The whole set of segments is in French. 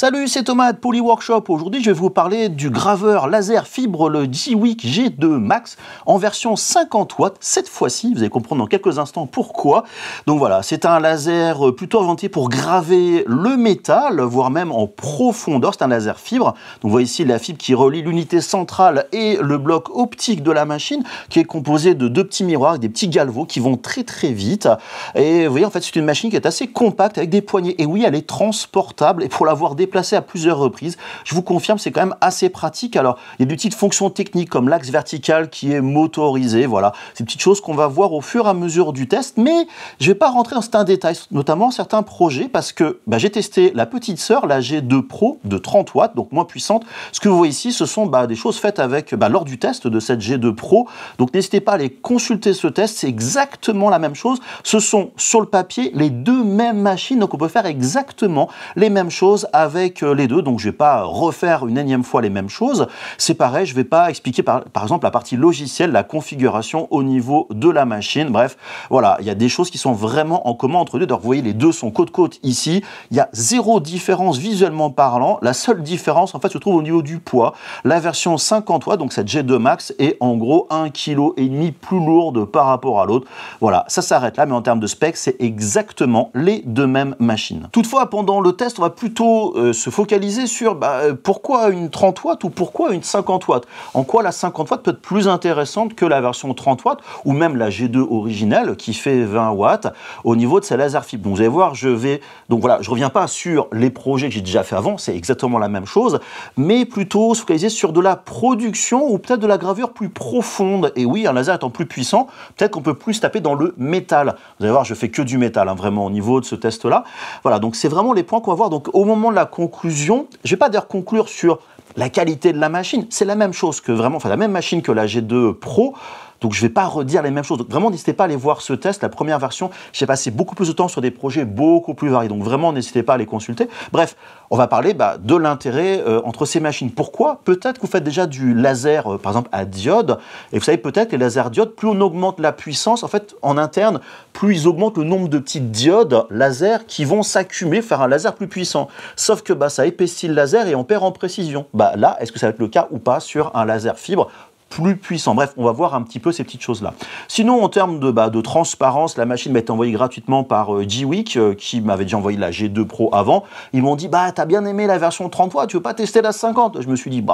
Salut, c'est Thomas de Poly Workshop. Aujourd'hui, je vais vous parler du graveur laser fibre, le G-Week G2 Max, en version 50 watts. Cette fois-ci, vous allez comprendre dans quelques instants pourquoi. Donc voilà, c'est un laser plutôt orienté pour graver le métal, voire même en profondeur. C'est un laser fibre. Donc vous voyez ici la fibre qui relie l'unité centrale et le bloc optique de la machine, qui est composé de deux petits miroirs, des petits galvos qui vont très très vite. Et vous voyez, en fait, c'est une machine qui est assez compacte avec des poignées. Et oui, elle est transportable. Et pour l'avoir déplacé à plusieurs reprises, je vous confirme, c'est quand même assez pratique. Alors, il y a des petites fonctions techniques comme l'axe vertical qui est motorisé. Voilà, c'est des petites choses qu'on va voir au fur et à mesure du test, mais je ne vais pas rentrer dans certains détails, notamment certains projets, parce que j'ai testé la petite sœur, la G2 Pro de 30 watts, donc moins puissante. Ce que vous voyez ici, ce sont des choses faites avec lors du test de cette G2 Pro. Donc, n'hésitez pas à aller consulter ce test, c'est exactement la même chose. Ce sont sur le papier les deux mêmes machines, donc on peut faire exactement les mêmes choses avec les deux, donc je ne vais pas refaire une énième fois les mêmes choses. C'est pareil, je ne vais pas expliquer par exemple la partie logicielle, la configuration au niveau de la machine. Bref, voilà, il y a des choses qui sont vraiment en commun entre les deux. Donc vous voyez, les deux sont côte à côte ici. Il y a zéro différence visuellement parlant. La seule différence, en fait, se trouve au niveau du poids. La version 50 watts, donc cette G2 Max, est en gros 1,5 kg plus lourde par rapport à l'autre. Voilà, ça s'arrête là, mais en termes de specs, c'est exactement les deux mêmes machines. Toutefois, pendant le test, on va plutôt se focaliser sur pourquoi une 30 watts ou pourquoi une 50 watts. En quoi la 50 watts peut être plus intéressante que la version 30 watts ou même la G2 originelle qui fait 20 watts au niveau de ces lasers fibres. Donc vous allez voir, je reviens pas sur les projets que j'ai déjà fait avant, c'est exactement la même chose, mais plutôt se focaliser sur de la production ou peut-être de la gravure plus profonde. Et oui, un laser étant plus puissant, peut-être qu'on peut plus taper dans le métal. Vous allez voir, je fais que du métal, vraiment au niveau de ce test-là. Voilà, donc c'est vraiment les points qu'on va voir. Donc au moment de la conclusion, je ne vais pas d'ailleurs conclure sur la qualité de la machine, c'est la même chose que vraiment, la même machine que la G2 Pro. Donc je ne vais pas redire les mêmes choses. Donc vraiment, n'hésitez pas à aller voir ce test, la première version. J'ai passé beaucoup plus de temps sur des projets beaucoup plus variés. Donc vraiment, n'hésitez pas à les consulter. Bref, on va parler de l'intérêt entre ces machines. Pourquoi? Peut-être que vous faites déjà du laser, par exemple, à diode. Et vous savez peut-être que les lasers diodes, plus on augmente la puissance, en fait, en interne, plus ils augmentent le nombre de petites diodes laser qui vont s'accumuler, faire un laser plus puissant. Sauf que ça épaissit le laser et on perd en précision. Là, est-ce que ça va être le cas ou pas sur un laser fibre plus puissant? Bref, on va voir un petit peu ces petites choses-là. Sinon, en termes de transparence, la machine m'a été envoyée gratuitement par G-Week, qui m'avait déjà envoyé la G2 Pro avant. Ils m'ont dit, t'as bien aimé la version 30 watts, tu veux pas tester la 50? Je me suis dit,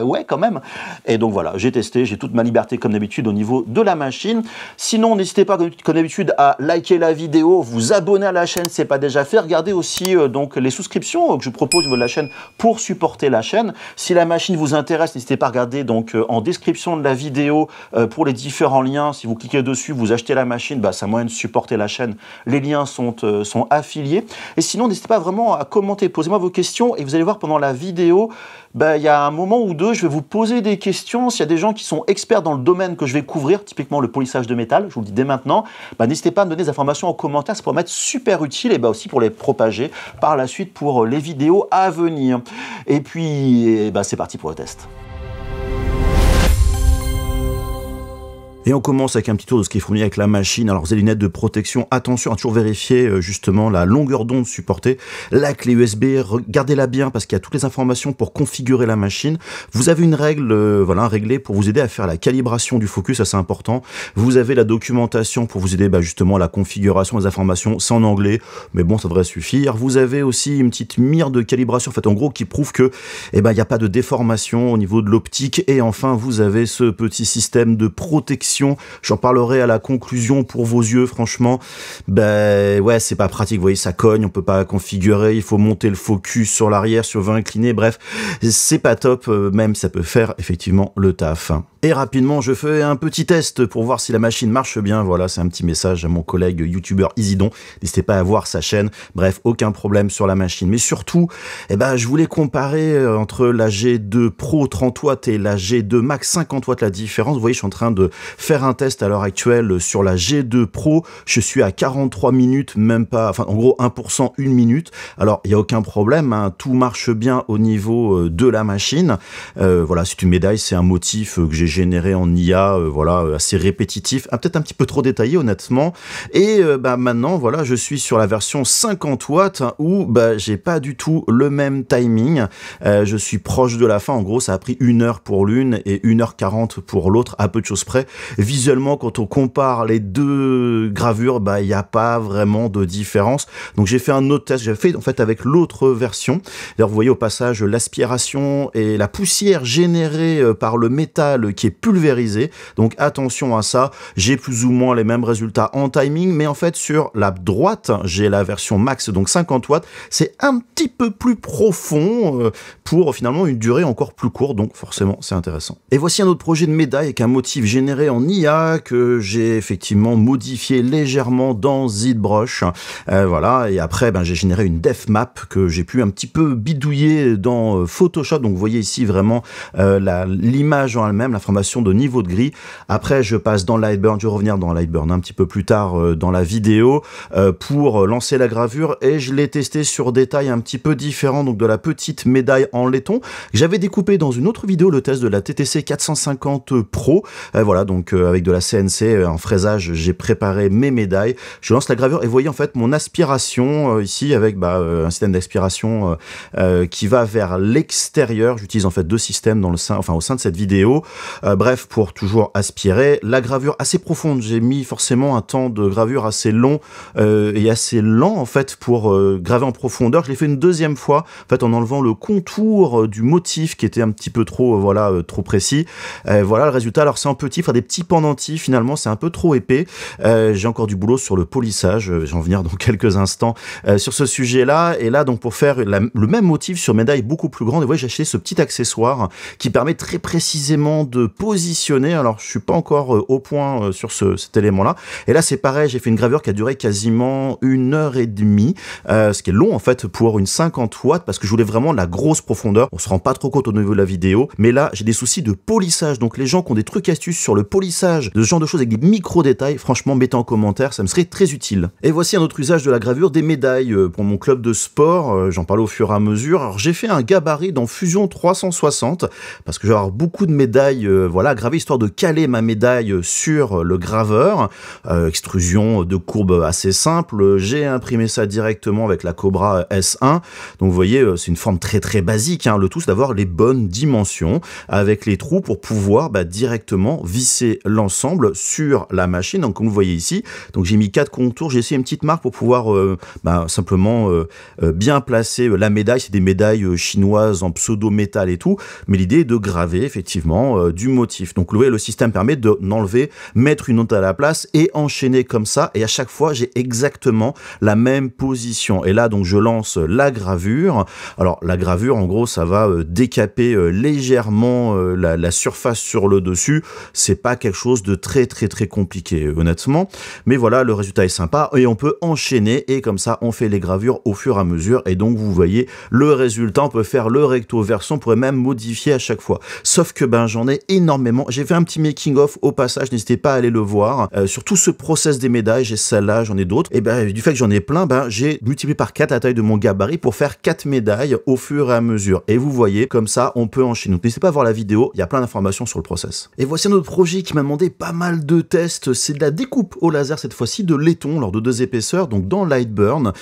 ouais, quand même. Et donc voilà, j'ai testé, j'ai toute ma liberté comme d'habitude au niveau de la machine. Sinon, n'hésitez pas, comme d'habitude, à liker la vidéo, vous abonner à la chaîne si ce n'est pas déjà fait. Regardez aussi donc les souscriptions que je propose au niveau de la chaîne pour supporter la chaîne. Si la machine vous intéresse, n'hésitez pas à regarder donc en description de la vidéo pour les différents liens. Si vous cliquez dessus, vous achetez la machine, c'est un moyen de supporter la chaîne. Les liens sont affiliés. Et sinon, n'hésitez pas vraiment à commenter. Posez-moi vos questions et vous allez voir pendant la vidéo, il y a un moment ou deux, je vais vous poser des questions. S'il y a des gens qui sont experts dans le domaine que je vais couvrir, typiquement le polissage de métal, je vous le dis dès maintenant, n'hésitez pas à me donner des informations en commentaire, ça pourrait m'être super utile et aussi pour les propager par la suite pour les vidéos à venir. Et puis, c'est parti pour le test. Et on commence avec un petit tour de ce qui est fourni avec la machine. Alors, vous avez les lunettes de protection. Attention à toujours vérifier justement la longueur d'onde supportée. La clé USB, regardez-la bien parce qu'il y a toutes les informations pour configurer la machine. Vous avez une règle, réglée pour vous aider à faire la calibration du focus, ça c'est important. Vous avez la documentation pour vous aider justement à la configuration des informations. C'est en anglais, mais bon, ça devrait suffire. Vous avez aussi une petite mire de calibration, en fait, en gros, qui prouve que, il n'y a pas de déformation au niveau de l'optique. Et enfin, vous avez ce petit système de protection. J'en parlerai à la conclusion pour vos yeux, franchement, ouais, c'est pas pratique, vous voyez, ça cogne, on peut pas configurer, il faut monter le focus sur l'arrière, sur 20 incliné, bref, c'est pas top, même ça peut faire effectivement le taf. Et rapidement, je fais un petit test pour voir si la machine marche bien. Voilà, c'est un petit message à mon collègue youtubeur Isidon. N'hésitez pas à voir sa chaîne. Bref, aucun problème sur la machine. Mais surtout, je voulais comparer entre la G2 Pro 30 watts et la G2 Max 50 watts, la différence. Vous voyez, je suis en train de faire un test à l'heure actuelle sur la G2 Pro. Je suis à 43 minutes, même pas, enfin, en gros, 1%, 1 minute. Alors, il n'y a aucun problème, hein, tout marche bien au niveau de la machine. Voilà, c'est une médaille, c'est un motif que j'ai généré en IA, voilà, assez répétitif, peut-être un petit peu trop détaillé honnêtement. Et maintenant, voilà, je suis sur la version 50 watts où j'ai pas du tout le même timing. Je suis proche de la fin. En gros, ça a pris 1 heure pour l'une et 1h40 pour l'autre, à peu de choses près. Visuellement, quand on compare les deux gravures, il n'y a pas vraiment de différence. Donc j'ai fait un autre test. J'ai fait en fait avec l'autre version. D'ailleurs, vous voyez au passage l'aspiration et la poussière générée par le métal qui est pulvérisé. Donc attention à ça. J'ai plus ou moins les mêmes résultats en timing, mais en fait sur la droite, j'ai la version max, donc 50 watts. C'est un petit peu plus profond pour finalement une durée encore plus courte, donc forcément c'est intéressant. Et voici un autre projet de médaille avec un motif généré en IA que j'ai effectivement modifié légèrement dans ZBrush. Voilà, et après j'ai généré une def map que j'ai pu un petit peu bidouiller dans Photoshop. Donc vous voyez ici vraiment l'image en elle-même, l'information de niveau de gris. Après je passe dans Lightburn, je vais revenir dans Lightburn un petit peu plus tard dans la vidéo pour lancer la gravure, et je l'ai testé sur des tailles un petit peu différentes, donc de la petite médaille en laiton. J'avais découpé dans une autre vidéo le test de la TTC 450 Pro, voilà, donc avec de la CNC en fraisage, j'ai préparé mes médailles. Je lance la gravure et vous voyez en fait mon aspiration ici avec un système d'aspiration qui va vers l'extérieur. J'utilise en fait 2 systèmes dans le sein, au sein de cette vidéo. Bref, pour toujours aspirer. La gravure assez profonde, j'ai mis forcément un temps de gravure assez long et assez lent en fait pour graver en profondeur. Je l'ai fait une deuxième fois en fait en enlevant le contour du motif qui était un petit peu trop trop précis. Voilà le résultat. Alors c'est en petit, faire des petits pendentifs, finalement c'est un peu trop épais. J'ai encore du boulot sur le polissage, j'en revenir dans quelques instants sur ce sujet là. Et là donc pour faire le même motif sur médaille beaucoup plus grande, vous voyez j'ai acheté ce petit accessoire qui permet très précisément de positionner. Alors je suis pas encore au point sur cet élément là, et là c'est pareil, j'ai fait une gravure qui a duré quasiment 1h30, ce qui est long en fait pour une 50 watts, parce que je voulais vraiment de la grosse profondeur. On se rend pas trop compte au niveau de la vidéo, mais là j'ai des soucis de polissage. Donc les gens qui ont des trucs astuces sur le polissage de ce genre de choses avec des micro détails, franchement mettez en commentaire, ça me serait très utile. Et voici un autre usage de la gravure, des médailles pour mon club de sport. J'en parle au fur et à mesure. Alors j'ai fait un gabarit dans Fusion 360 parce que je vais avoir beaucoup de médailles voilà, gravées, histoire de caler ma médaille sur le graveur. Extrusion de courbe assez simple. J'ai imprimé ça directement avec la Cobra S1. Donc vous voyez, c'est une forme très très basique, hein. Le tout c'est d'avoir les bonnes dimensions avec les trous pour pouvoir directement visser l'ensemble sur la machine. Donc comme vous voyez ici, donc j'ai mis 4 contours, j'ai essayé une petite marque pour pouvoir simplement bien placer la médaille. C'est des médailles chinoises en pseudo-métal et tout, mais l'idée est de graver effectivement du motif. Donc vous voyez, le système permet d'enlever, mettre une autre à la place et enchaîner comme ça, et à chaque fois j'ai exactement la même position. Et là donc je lance la gravure. Alors la gravure en gros ça va décaper légèrement la surface sur le dessus. C'est pas quelque chose de très très très compliqué honnêtement, mais voilà, le résultat est sympa et on peut enchaîner, et comme ça on fait les gravures au fur et à mesure. Et donc vous voyez le résultat, on peut faire le recto verso, on pourrait même modifier à chaque fois. Sauf que j'en ai énormément. J'ai fait un petit making of au passage, n'hésitez pas à aller le voir sur tout ce process des médailles. J'ai celle-là, j'en ai d'autres, et du fait que j'en ai plein, j'ai multiplié par 4 la taille de mon gabarit pour faire 4 médailles au fur et à mesure. Et vous voyez, comme ça on peut enchaîner. Donc n'hésitez pas à voir la vidéo, il y a plein d'informations sur le process. Et voici un autre projet qui m'a demandé pas mal de tests, c'est de la découpe au laser, cette fois-ci de laiton lors de 2 épaisseurs, donc dans Lightburn.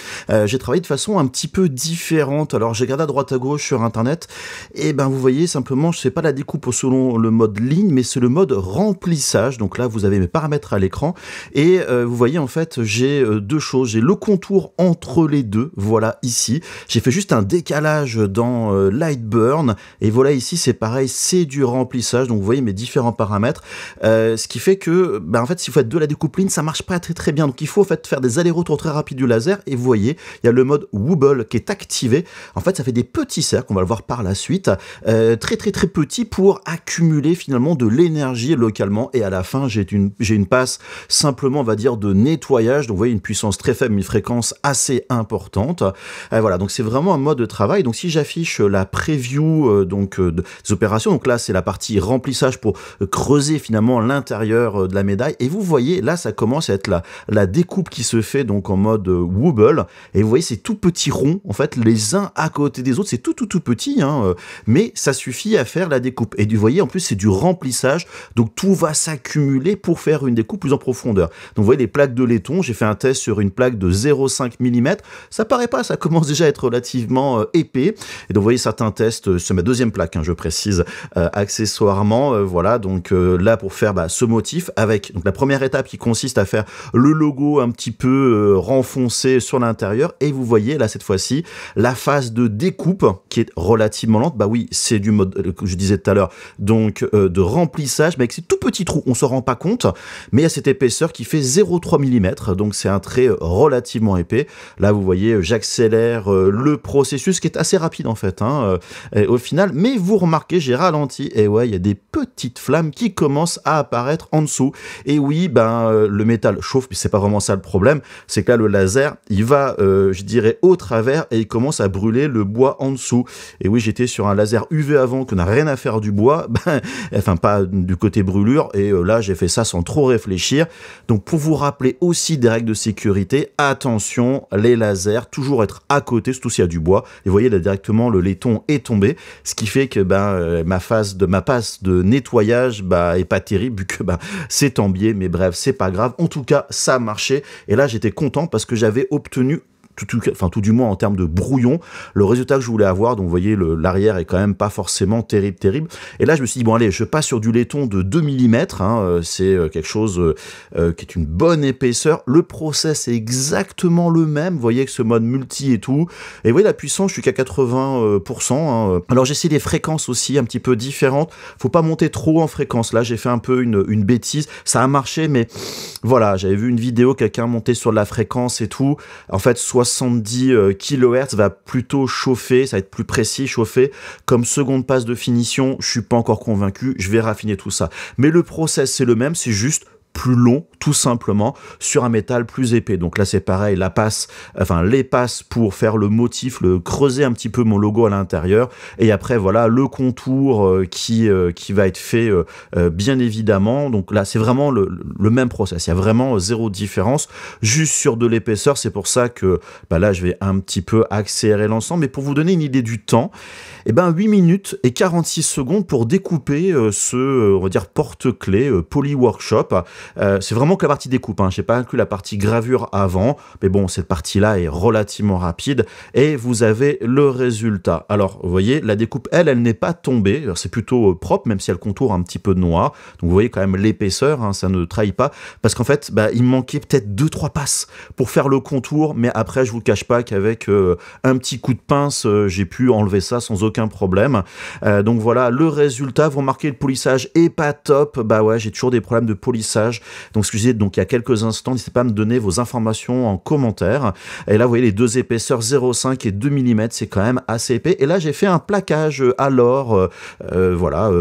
J'ai travaillé de façon un petit peu différente. Alors j'ai regardé à droite à gauche sur internet, et vous voyez simplement, je sais pas la découpe selon le mode ligne, mais c'est le mode remplissage. Donc là vous avez mes paramètres à l'écran, et vous voyez en fait j'ai 2 choses. J'ai le contour entre les deux, voilà ici. J'ai fait juste un décalage dans Lightburn, et voilà ici c'est pareil, c'est du remplissage. Donc vous voyez mes différents paramètres, ce qui fait que en fait si vous faites de la découpe ligne, ça marche pas très très bien. Donc il faut en fait faire des allers-retours très rapides du laser, et vous voyez il y a le mode wobble qui est activé. En fait ça fait des petits cercles, on va le voir par la suite, très très très petits, pour accumuler finalement de l'énergie localement, et à la fin j'ai une passe simplement on va dire de nettoyage. Donc vous voyez une puissance très faible, une fréquence assez importante. Voilà, donc c'est vraiment un mode de travail. Donc si j'affiche affiche la preview des opérations. Donc là, c'est la partie remplissage pour creuser finalement l'intérieur de la médaille. Et vous voyez, là, ça commence à être la découpe qui se fait donc en mode wobble. Et vous voyez, c'est tout petit rond, en fait, les uns à côté des autres. C'est tout petit, hein, mais ça suffit à faire la découpe. Et vous voyez, en plus, c'est du remplissage. Donc tout va s'accumuler pour faire une découpe plus en profondeur. Donc vous voyez les plaques de laiton. J'ai fait un test sur une plaque de 0,5 mm. Ça paraît pas, ça commence déjà à être relativement épais. Et donc vous voyez certains tests sur ma deuxième plaque, hein, je précise accessoirement. Voilà, donc là pour faire ce motif avec donc la première étape qui consiste à faire le logo un petit peu renfoncé sur l'intérieur. Et vous voyez là cette fois-ci la phase de découpe qui est relativement lente. Bah oui, c'est du mode que je disais tout à l'heure, donc de remplissage, mais avec ces tout petits trous, on se rend pas compte, mais il y a cette épaisseur qui fait 0,3 mm, donc c'est un trait relativement épais. Là vous voyez, j'accélère le processus qui est assez rapide en fait, hein, au final, mais vous remarquez, j'ai ralenti, et ouais, il y a des petites flammes qui commencent à apparaître en dessous. Et oui, le métal chauffe, mais c'est pas vraiment ça le problème, c'est que là le laser, il va, je dirais, au travers et il commence à brûler le bois en dessous. Et oui, j'étais sur un laser UV avant qu'on n'a rien à faire du bois, enfin pas du côté brûlure, et là j'ai fait ça sans trop réfléchir. Donc pour vous rappeler aussi des règles de sécurité, attention, les lasers, toujours être à côté, surtout s'il y a du bois. Et vous voyez là directement le laiton est tombé, ce qui fait que ma passe de nettoyage est pas terrible vu que c'est en biais, mais bref, c'est pas grave. En tout cas, ça a marché, et là j'étais content parce que j'avais obtenu tout du moins en termes de brouillon, le résultat que je voulais avoir. Donc vous voyez, l'arrière est quand même pas forcément terrible. Et là je me suis dit, bon allez, je passe sur du laiton de 2 mm, hein, c'est quelque chose qui est une bonne épaisseur. Le process est exactement le même, vous voyez, que ce mode multi et tout. Et vous voyez la puissance, je suis qu'à 80%. Hein. Alors j'ai essayé des fréquences aussi un petit peu différentes. Faut pas monter trop en fréquence. Là j'ai fait un peu une bêtise. Ça a marché, mais voilà, j'avais vu une vidéo, quelqu'un monter sur la fréquence et tout. En fait, 70 kHz va plutôt chauffer, ça va être plus précis, chauffer. Comme seconde passe de finition, je suis pas encore convaincu, je vais raffiner tout ça. Mais le process, c'est le même, c'est juste plus long, tout simplement, sur un métal plus épais. Donc là, c'est pareil, les passes pour faire le motif, creuser un petit peu mon logo à l'intérieur. Et après, voilà, le contour qui va être fait, bien évidemment. Donc là, c'est vraiment le même process. Il y a vraiment zéro différence, juste sur de l'épaisseur. C'est pour ça que là, je vais un petit peu accélérer l'ensemble. Mais pour vous donner une idée du temps, 8 minutes et 46 secondes pour découper on va dire, porte-clés Poly Workshop. C'est vraiment que la partie découpe, hein. Je n'ai pas inclus la partie gravure avant, mais bon, cette partie-là est relativement rapide, et vous avez le résultat. Alors, vous voyez, la découpe, elle n'est pas tombée, c'est plutôt propre, même si elle contourne un petit peu de noir, donc vous voyez quand même l'épaisseur, hein, ça ne trahit pas, parce qu'en fait, il me manquait peut-être 2-3 passes pour faire le contour, mais après, je vous cache pas qu'avec un petit coup de pince, j'ai pu enlever ça sans aucun problème. Donc voilà, le résultat, vous remarquez, le polissage est pas top, ouais, j'ai toujours des problèmes de polissage. Donc ce que je disais, donc il y a quelques instants, n'hésitez pas à me donner vos informations en commentaire. Et là vous voyez les deux épaisseurs 0,5 et 2 mm, c'est quand même assez épais. Et là j'ai fait un plaquage à l'or,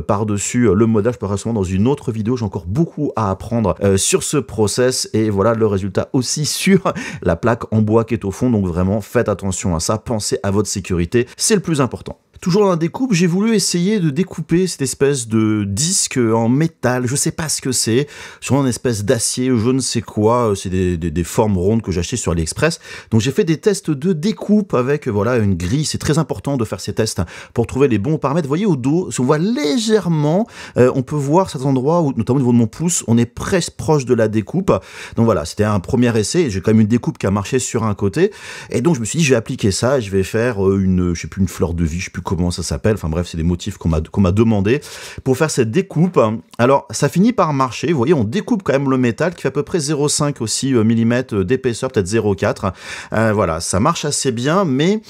par-dessus le modèle. Je peux sûrement dans une autre vidéo, j'ai encore beaucoup à apprendre sur ce process. Et voilà le résultat aussi sur la plaque en bois qui est au fond. Donc vraiment faites attention à ça, pensez à votre sécurité, c'est le plus important. Toujours dans la découpe, j'ai voulu essayer de découper cette espèce de disque en métal, je sais pas ce que c'est, sur une espèce d'acier, je ne sais quoi, c'est des formes rondes que j'ai achetées sur AliExpress. Donc j'ai fait des tests de découpe avec voilà une grille, c'est très important de faire ces tests pour trouver les bons paramètres. Vous voyez au dos, si on voit légèrement, on peut voir certains endroits, où, notamment au niveau de mon pouce, on est presque proche de la découpe. Donc voilà, c'était un premier essai, j'ai quand même une découpe qui a marché sur un côté, et donc je me suis dit je vais appliquer ça, et je vais faire je sais plus, une fleur de vie, je sais plus comment ça s'appelle, enfin bref, c'est des motifs qu'on m'a demandé pour faire cette découpe. Alors ça finit par marcher, vous voyez, on découpe quand même le métal qui fait à peu près 0,5 aussi mm d'épaisseur, peut-être 0,4. Voilà, ça marche assez bien, mais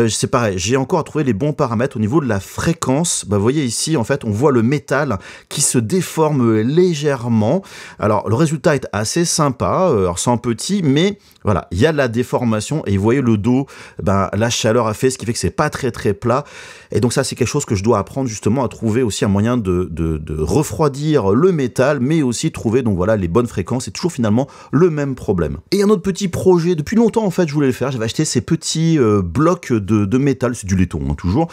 c'est pareil, j'ai encore à trouver les bons paramètres au niveau de la fréquence. Vous voyez ici, en fait, on voit le métal qui se déforme légèrement. Alors le résultat est assez sympa, alors c'est un petit, mais voilà, il y a de la déformation, et vous voyez le dos, la chaleur a fait ce qui fait que c'est pas très plat. Et donc ça, c'est quelque chose que je dois apprendre justement à trouver aussi un moyen de refroidir le métal, mais aussi trouver donc voilà les bonnes fréquences. C'est toujours finalement le même problème. Et un autre petit projet, depuis longtemps en fait, je voulais le faire. J'avais acheté ces petits blocs de métal, c'est du laiton hein, toujours,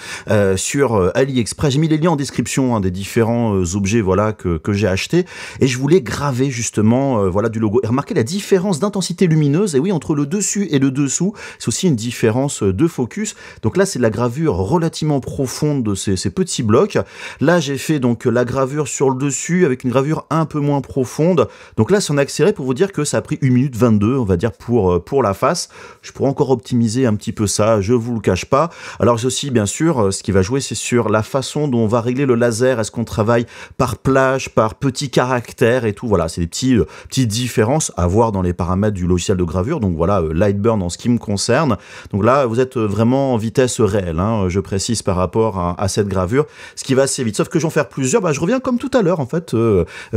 sur AliExpress. J'ai mis les liens en description hein, des différents objets voilà que j'ai achetés. Et je voulais graver justement voilà du logo. Et remarquez la différence d'intensité lumineuse. Et oui, entre le dessus et le dessous, c'est aussi une différence de focus. Donc là, c'est de la gravure relativement profonde de ces petits blocs. Là, j'ai fait donc la gravure sur le dessus avec une gravure un peu moins profonde. Donc là, c'est en accéléré pour vous dire que ça a pris 1 minute 22, on va dire, pour la face. Je pourrais encore optimiser un petit peu ça, je vous le cache pas. Alors j'ai aussi, bien sûr, ce qui va jouer, c'est sur la façon dont on va régler le laser. Est-ce qu'on travaille par plage, par petits caractères et tout. Voilà, c'est des petites différences à voir dans les paramètres du logiciel de gravure. Donc voilà, Lightburn en ce qui me concerne. Donc là, vous êtes vraiment en vitesse réelle, hein, je précise par rapport à cette gravure, ce qui va assez vite. Sauf que j'en faire plusieurs, je reviens comme tout à l'heure en fait,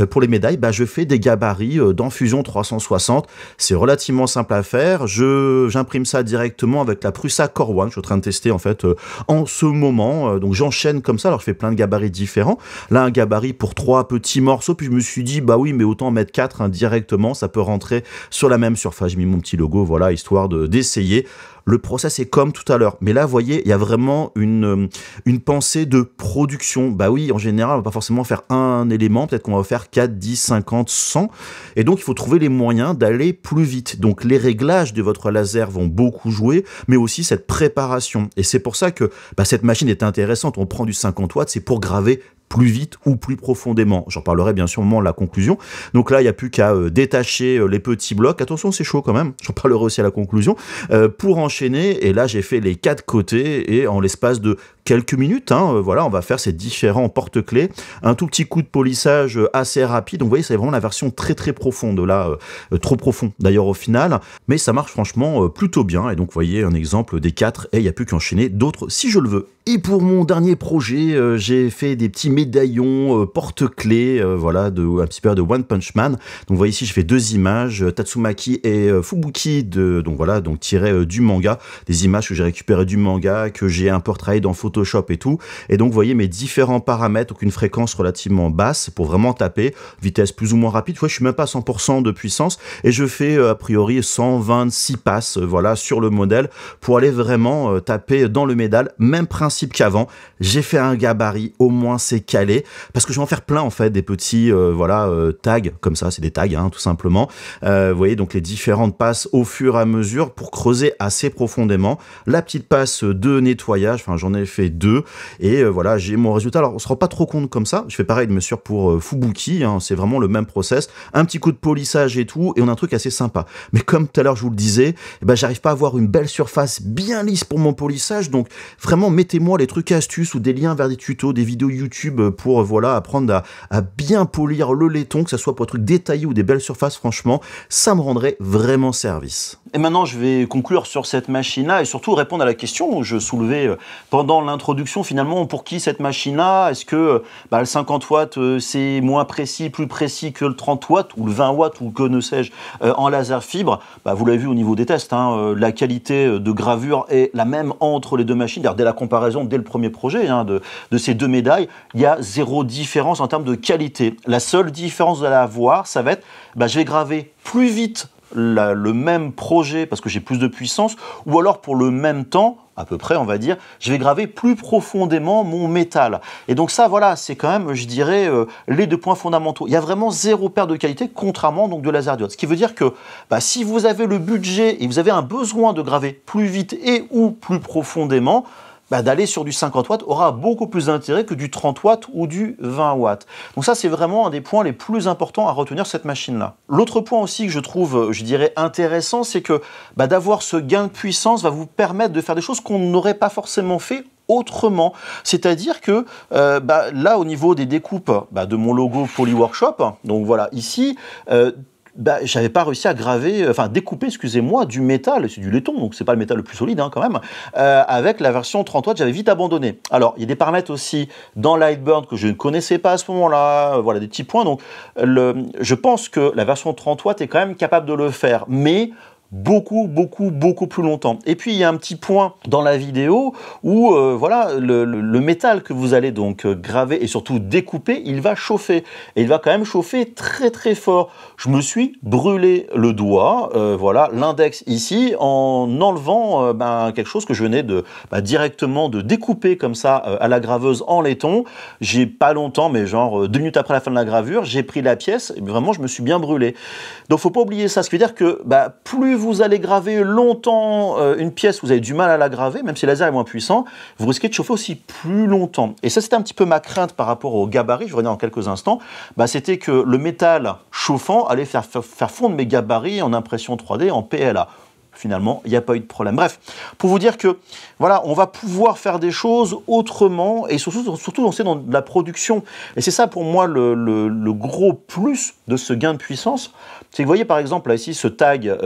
pour les médailles, je fais des gabarits dans Fusion 360. C'est relativement simple à faire. J'imprime ça directement avec la Prusa Core One. Je suis en train de tester en fait en ce moment. Donc j'enchaîne comme ça. Alors je fais plein de gabarits différents. Là, un gabarit pour 3 petits morceaux. Puis je me suis dit, oui, mais autant en mettre 4 hein, directement. Ça peut rentrer sur la même surface. J'ai mis mon petit logo, voilà, histoire d'essayer. Le process est comme tout à l'heure. Mais là, vous voyez, il y a vraiment une pensée de production. Oui, en général, on va pas forcément faire un élément. Peut-être qu'on va faire 4, 10, 50, 100. Et donc, il faut trouver les moyens d'aller plus vite. Donc, les réglages de votre laser vont beaucoup jouer, mais aussi cette préparation. Et c'est pour ça que cette machine est intéressante. On prend du 50 watts, c'est pour graver plus vite ou plus profondément. J'en parlerai bien sûr au moment de la conclusion. Donc là, il n'y a plus qu'à détacher les petits blocs. Attention, c'est chaud quand même. J'en parlerai aussi à la conclusion. Pour enchaîner, et là, j'ai fait les 4 côtés et en l'espace de quelques minutes, voilà, on va faire ces différents porte-clés. Un tout petit coup de polissage assez rapide. Donc vous voyez, c'est vraiment la version très très profonde là, trop profond d'ailleurs au final. Mais ça marche franchement plutôt bien. Et donc vous voyez un exemple des 4 et il n'y a plus qu'enchaîner d'autres si je le veux. Et pour mon dernier projet, j'ai fait des petits médaillons porte-clés, voilà, un petit peu de One Punch Man. Donc vous voyez ici, je fais 2 images, Tatsumaki et Fubuki, donc voilà, donc tirées du manga, des images que j'ai récupérées du manga, que j'ai un peu retravaillé dans Photoshop et tout. Et donc vous voyez mes différents paramètres, donc une fréquence relativement basse pour vraiment taper, vitesse plus ou moins rapide. Vous voyez, je suis même pas à 100% de puissance et je fais a priori 126 passes, voilà, sur le modèle pour aller vraiment taper dans le métal, même principe qu'avant. J'ai fait un gabarit, au moins c'est calé, parce que je vais en faire plein en fait, des petits tags, comme ça, c'est des tags tout simplement. Vous voyez donc les différentes passes au fur et à mesure pour creuser assez profondément. La petite passe de nettoyage, enfin j'en ai fait 2, et voilà, j'ai mon résultat. Alors on se rend pas trop compte comme ça, je fais pareil bien sûr pour Fubuki, c'est vraiment le même process, un petit coup de polissage et tout, et on a un truc assez sympa. Mais comme tout à l'heure je vous le disais, j'arrive pas à avoir une belle surface bien lisse pour mon polissage, donc vraiment mettez-moi les trucs et astuces ou des liens vers des tutos, des vidéos YouTube pour voilà apprendre à bien polir le laiton, que ce soit pour des trucs détaillés ou des belles surfaces. Franchement, ça me rendrait vraiment service. Et maintenant, je vais conclure sur cette machine-là et surtout répondre à la question que je soulevais pendant l'introduction. Finalement, pour qui cette machine-là? Est-ce que le 50 watts, c'est moins précis, plus précis que le 30 watts ou le 20 watts ou que ne sais-je en laser fibre? Vous l'avez vu au niveau des tests, la qualité de gravure est la même entre les deux machines. Dès la comparaison, dès le premier projet de ces 2 médailles, il y a 0 différence en termes de qualité. La seule différence à avoir, ça va être, je vais graver plus vite le même projet parce que j'ai plus de puissance, ou alors pour le même temps, à peu près, on va dire, je vais graver plus profondément mon métal. Et donc ça, voilà, c'est quand même, je dirais, les 2 points fondamentaux. Il y a vraiment 0 perte de qualité, contrairement donc de laser diode. Ce qui veut dire que si vous avez le budget et vous avez un besoin de graver plus vite et ou plus profondément, d'aller sur du 50 watts aura beaucoup plus d'intérêt que du 30 watts ou du 20 watts. Donc ça, c'est vraiment un des points les plus importants à retenir cette machine-là. L'autre point aussi que je trouve, je dirais, intéressant, c'est que d'avoir ce gain de puissance va vous permettre de faire des choses qu'on n'aurait pas forcément fait autrement. C'est-à-dire que là, au niveau des découpes de mon logo Polyworkshop, donc voilà, ici, j'avais pas réussi à découper, excusez-moi, du métal, c'est du laiton, donc c'est pas le métal le plus solide quand même, avec la version 30 watts, j'avais vite abandonné. Alors, il y a des paramètres aussi dans Lightburn que je ne connaissais pas à ce moment-là, voilà, des petits points, donc je pense que la version 30 watts est quand même capable de le faire, mais beaucoup plus longtemps. Et puis il y a un petit point dans la vidéo où voilà, le métal que vous allez donc graver et surtout découper, il va chauffer. Et il va quand même chauffer très fort. Je me suis brûlé le doigt, voilà, l'index ici, en enlevant quelque chose que je venais de directement de découper comme ça à la graveuse en laiton. J'ai pas longtemps, mais genre 2 minutes après la fin de la gravure, j'ai pris la pièce et vraiment je me suis bien brûlé. Donc faut pas oublier ça, ce qui veut dire que plus vous allez graver longtemps une pièce, vous avez du mal à la graver, même si le laser est moins puissant, vous risquez de chauffer aussi plus longtemps. Et ça, c'était un petit peu ma crainte par rapport au gabarit, je reviens dans quelques instants, c'était que le métal chauffant allait faire fondre mes gabarits en impression 3D, en PLA. Finalement, il n'y a pas eu de problème. Bref, pour vous dire que voilà, on va pouvoir faire des choses autrement et surtout dans la production. Et c'est ça pour moi le gros plus de ce gain de puissance. C'est que vous voyez par exemple là ici ce tag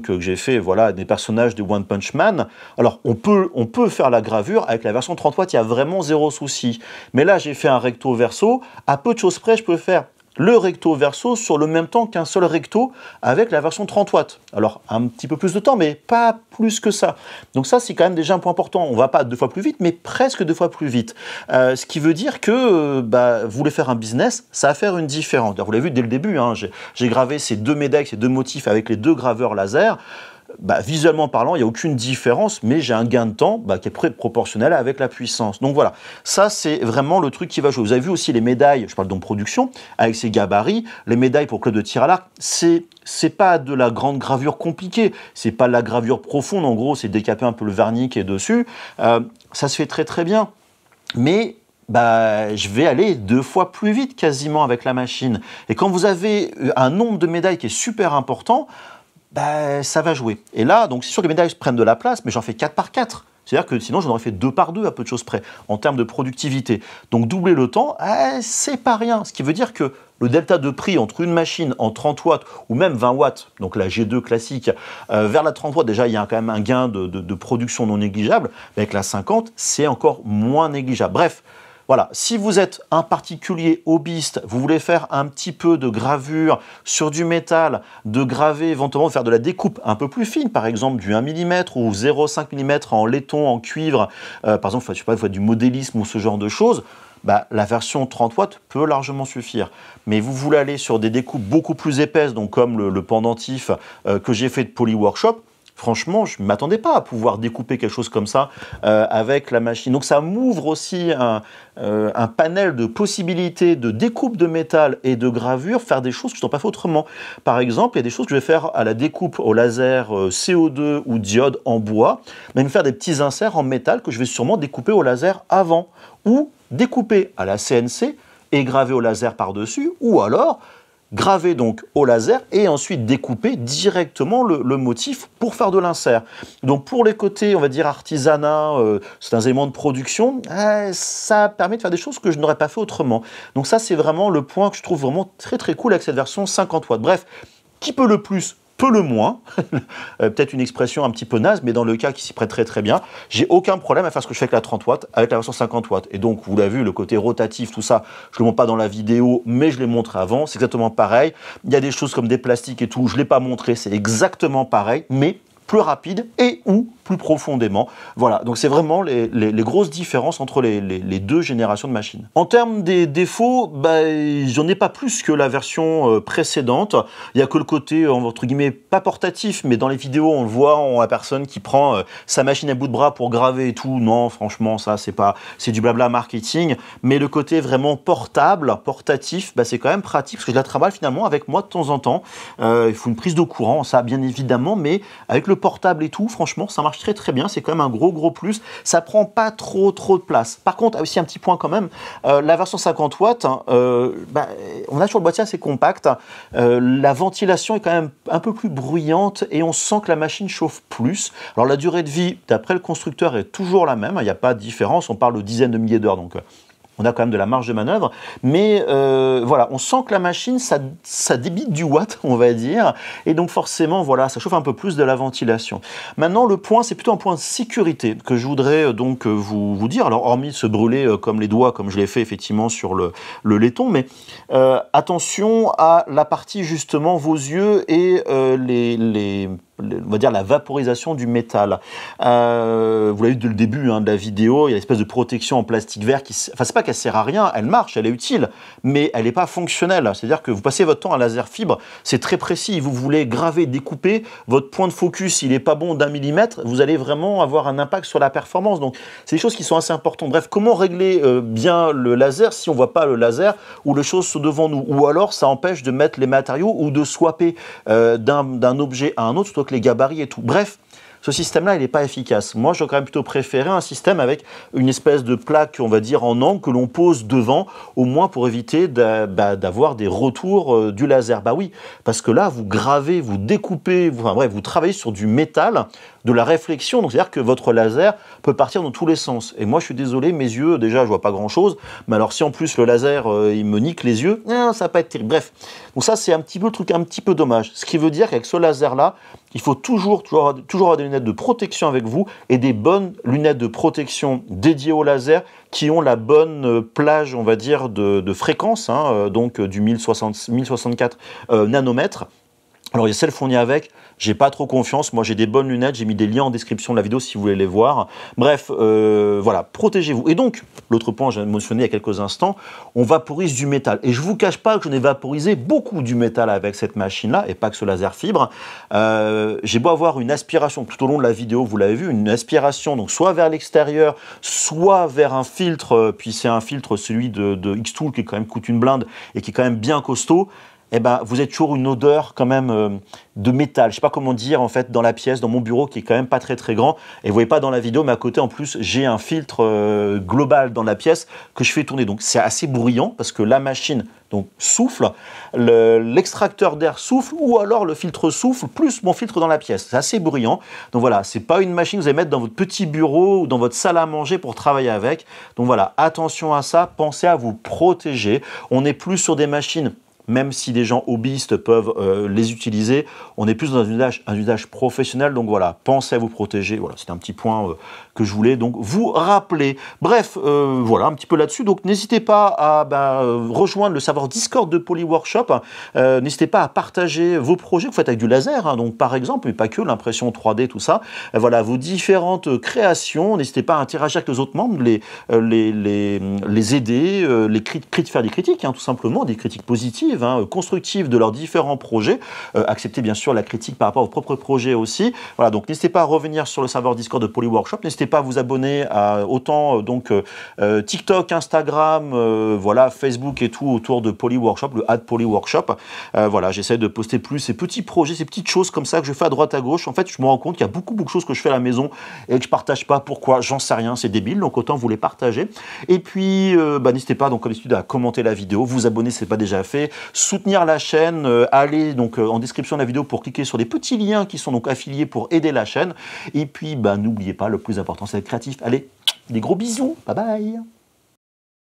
que j'ai fait voilà des personnages de One Punch Man. Alors on peut faire la gravure avec la version 30 watts, il y a vraiment zéro souci. Mais là j'ai fait un recto verso, à peu de choses près je peux faire le recto verso sur le même temps qu'un seul recto avec la version 30 watts. Alors, un petit peu plus de temps, mais pas plus que ça. Donc ça, c'est quand même déjà un point important. On ne va pas 2 fois plus vite, mais presque 2 fois plus vite. Ce qui veut dire que vous voulez faire un business, ça va faire une différence. Vous l'avez vu dès le début, hein, j'ai gravé ces 2 médailles, ces 2 motifs avec les 2 graveurs laser. Visuellement parlant, il n'y a aucune différence, mais j'ai un gain de temps qui est proportionnel avec la puissance. Donc voilà, ça c'est vraiment le truc qui va jouer. Vous avez vu aussi les médailles, je parle donc production, avec ces gabarits, les médailles pour club de tir à l'arc, c'est pas de la grande gravure compliquée, c'est pas de la gravure profonde, en gros c'est décaper un peu le vernis qui est dessus, ça se fait très bien, mais je vais aller 2 fois plus vite quasiment avec la machine. Et quand vous avez un nombre de médailles qui est super important, ça va jouer. Et là, donc c'est sûr que les médailles prennent de la place, mais j'en fais 4 par 4. C'est-à-dire que sinon, j'en aurais fait 2 par 2 à peu de choses près, en termes de productivité. Donc doubler le temps, c'est pas rien. Ce qui veut dire que le delta de prix entre une machine en 30 watts ou même 20 watts, donc la G2 classique, vers la 30 watts, déjà, il y a quand même un gain de production non négligeable. Mais avec la 50, c'est encore moins négligeable. Bref, voilà, si vous êtes un particulier hobbyiste, vous voulez faire un petit peu de gravure sur du métal, de graver, éventuellement faire de la découpe un peu plus fine, par exemple du 1 mm ou 0,5 mm en laiton, en cuivre, par exemple, je sais pas, du modélisme ou ce genre de choses, la version 30 watts peut largement suffire. Mais vous voulez aller sur des découpes beaucoup plus épaisses, donc comme le pendentif que j'ai fait de Poly Workshop, franchement, je ne m'attendais pas à pouvoir découper quelque chose comme ça avec la machine. Donc ça m'ouvre aussi un panel de possibilités de découpe de métal et de gravure, faire des choses que je n'aurais pas fait autrement. Par exemple, il y a des choses que je vais faire à la découpe au laser CO2 ou diode en bois, même faire des petits inserts en métal que je vais sûrement découper au laser avant, ou découper à la CNC et graver au laser par-dessus, ou alors graver donc au laser et ensuite découper directement le motif pour faire de l'insert. Donc pour les côtés, on va dire artisanat, c'est un élément de production, ça permet de faire des choses que je n'aurais pas fait autrement. Donc ça c'est vraiment le point que je trouve vraiment très cool avec cette version 50 watts. Bref, qui peut le plus peut le moins, peut-être une expression un petit peu naze, mais dans le cas qui s'y prête très bien, j'ai aucun problème à faire ce que je fais avec la 30 watts, avec la version 50 watts. Et donc, vous l'avez vu, le côté rotatif, tout ça, je ne le montre pas dans la vidéo, mais je l'ai montré avant, c'est exactement pareil. Il y a des choses comme des plastiques et tout, je ne l'ai pas montré, c'est exactement pareil, mais plus rapide et ou plus profondément. Voilà, donc c'est vraiment les grosses différences entre les 2 générations de machines. En termes des défauts, j'en ai pas plus que la version précédente. Il n'y a que le côté, entre guillemets, pas portatif, mais dans les vidéos, on le voit, on a la personne qui prend sa machine à bout de bras pour graver et tout. Non, franchement, ça, c'est du blabla marketing. Mais le côté vraiment portable, portatif, c'est quand même pratique, parce que je la travaille finalement avec moi de temps en temps. Il faut une prise de courant, ça, bien évidemment, mais avec le portable et tout, franchement, ça marche très bien, c'est quand même un gros plus, ça prend pas trop de place. Par contre, aussi un petit point quand même, la version 50 watts, on a sur le boîtier assez compact, la ventilation est quand même un peu plus bruyante et on sent que la machine chauffe plus. Alors la durée de vie, d'après le constructeur, est toujours la même, il n'y a pas de différence, on parle de dizaines de milliers d'heures, donc on a quand même de la marge de manœuvre, mais voilà, on sent que la machine, ça débite du watt, on va dire, et donc forcément, voilà, ça chauffe un peu plus de la ventilation. Maintenant, le point, c'est plutôt un point de sécurité que je voudrais donc vous dire, alors hormis se brûler comme les doigts, comme je l'ai fait effectivement sur le laiton, mais attention à la partie justement vos yeux et les on va dire la vaporisation du métal. Vous l'avez vu dès le début de la vidéo, il y a une espèce de protection en plastique vert qui, enfin c'est pas qu'elle sert à rien, elle marche, elle est utile, mais elle n'est pas fonctionnelle. C'est-à-dire que vous passez votre temps à laser fibre, c'est très précis. Vous voulez graver, découper, votre point de focus, il n'est pas bon d'1 millimètre, vous allez vraiment avoir un impact sur la performance. Donc c'est des choses qui sont assez importantes. Bref, comment régler bien le laser si on voit pas le laser ou les choses sont devant nous, ou alors ça empêche de mettre les matériaux ou de swapper d'un objet à un autre, que les gabarits et tout. Bref, ce système-là, il n'est pas efficace. Moi, j'aurais quand même plutôt préféré un système avec une espèce de plaque, on va dire, en angle que l'on pose devant, au moins pour éviter d'avoir des retours du laser. Bah oui, parce que là, vous gravez, vous découpez, enfin bref, vous travaillez sur du métal, de la réflexion, donc c'est-à-dire que votre laser peut partir dans tous les sens. Et moi, je suis désolé, mes yeux, déjà, je vois pas grand-chose, mais alors si en plus le laser, il me nique les yeux, ça va pas être terrible. Bref, donc ça, c'est un petit peu le truc un petit peu dommage. Ce qui veut dire qu'avec ce laser-là, il faut toujours avoir des lunettes de protection avec vous et des bonnes lunettes de protection dédiées au laser qui ont la bonne plage, on va dire, de fréquence, donc du 1064 nanomètres. Alors, il y a celles fournies avec, j'ai pas trop confiance. Moi, j'ai des bonnes lunettes, j'ai mis des liens en description de la vidéo si vous voulez les voir. Bref, voilà, protégez-vous. Et donc, l'autre point, j'ai mentionné il y a quelques instants, on vaporise du métal. Et je vous cache pas que je n'ai vaporisé beaucoup du métal avec cette machine-là, et pas que ce laser fibre. J'ai beau avoir une aspiration, tout au long de la vidéo, vous l'avez vu, une aspiration, donc soit vers l'extérieur, soit vers un filtre, puis c'est un filtre, celui de Xtool, qui quand même coûte une blinde, et qui est quand même bien costaud. Eh ben, vous avez toujours une odeur quand même de métal. Je sais pas comment dire en fait dans la pièce, dans mon bureau qui est quand même pas très très grand. Et vous voyez pas dans la vidéo, mais à côté en plus j'ai un filtre global dans la pièce que je fais tourner. Donc c'est assez bruyant parce que la machine donc souffle, l'extracteur d'air souffle ou alors le filtre souffle plus mon filtre dans la pièce. C'est assez bruyant. Donc voilà, c'est pas une machine que vous allez mettre dans votre petit bureau ou dans votre salle à manger pour travailler avec. Donc voilà, attention à ça. Pensez à vous protéger. On n'est plus sur des machines. Même si des gens hobbyistes peuvent les utiliser, on est plus dans un usage professionnel. Donc voilà, pensez à vous protéger. Voilà, c'était un petit point que je voulais donc vous rappeler. Bref, voilà, un petit peu là-dessus. Donc n'hésitez pas à rejoindre le serveur Discord de Polyworkshop. N'hésitez pas à partager vos projets que vous faites avec du laser. Donc par exemple, mais pas que, l'impression 3D, tout ça. Voilà, vos différentes créations. N'hésitez pas à interagir avec les autres membres, les aider, faire des critiques, tout simplement, des critiques positives, constructives de leurs différents projets. Acceptez bien sûr la critique par rapport aux propres projets aussi. Voilà, donc n'hésitez pas à revenir sur le serveur Discord de Polyworkshop. N'hésitez pas à vous abonner à autant TikTok, Instagram, voilà, Facebook et tout autour de Polyworkshop, le @Polyworkshop. Voilà, j'essaie de poster plus ces petits projets, ces petites choses comme ça que je fais à droite à gauche. En fait, je me rends compte qu'il y a beaucoup de choses que je fais à la maison et que je partage pas. Pourquoi? J'en sais rien, c'est débile. Donc autant vous les partager. Et puis, n'hésitez pas, donc comme d'habitude, à commenter la vidéo, vous abonner si ce n'est pas déjà fait. Soutenir la chaîne, allez donc en description de la vidéo pour cliquer sur les petits liens qui sont donc affiliés pour aider la chaîne. Et puis, n'oubliez pas, le plus important, c'est d'être créatif. Allez, des gros bisous, bye bye.